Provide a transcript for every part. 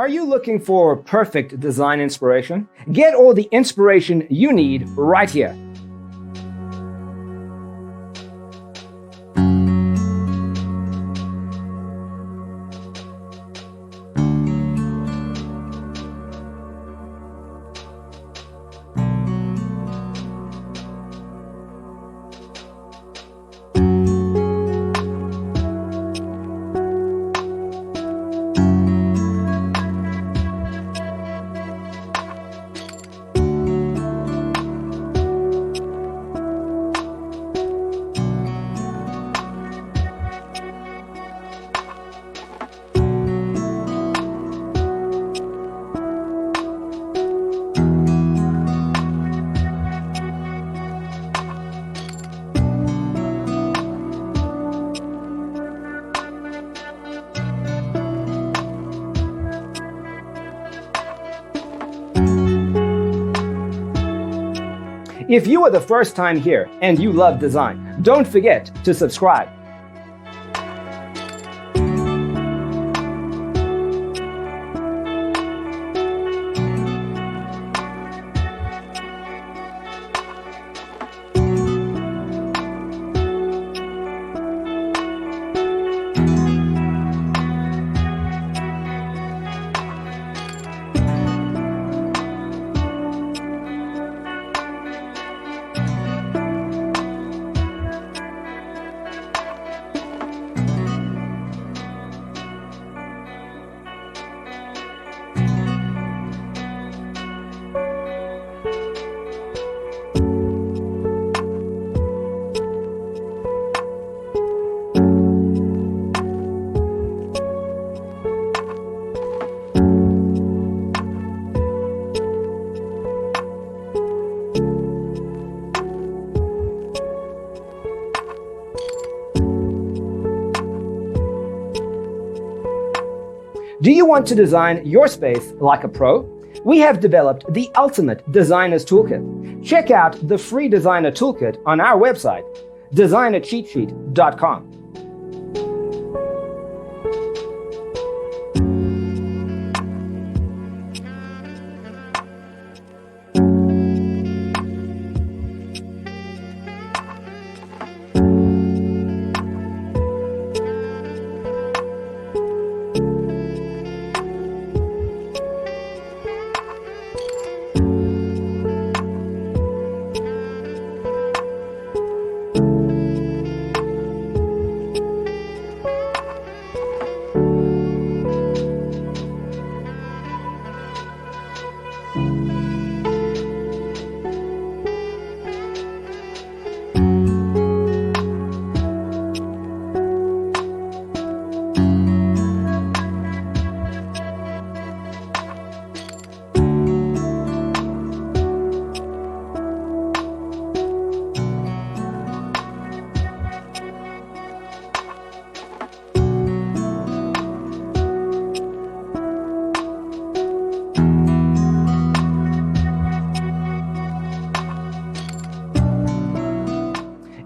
Are you looking for perfect design inspiration? Get all the inspiration you need right here. If you are the first time here and you love design, don't forget to subscribe. Do you want to design your space like a pro? We have developed the ultimate designer's toolkit. Check out the free designer toolkit on our website, designercheatsheet.com.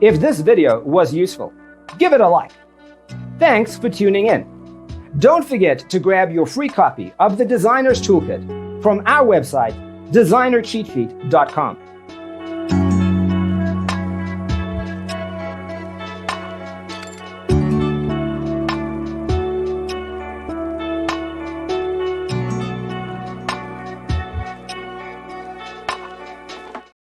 If this video was useful, give it a like. Thanks for tuning in. Don't forget to grab your free copy of the Designer's Toolkit from our website, designercheatsheet.com.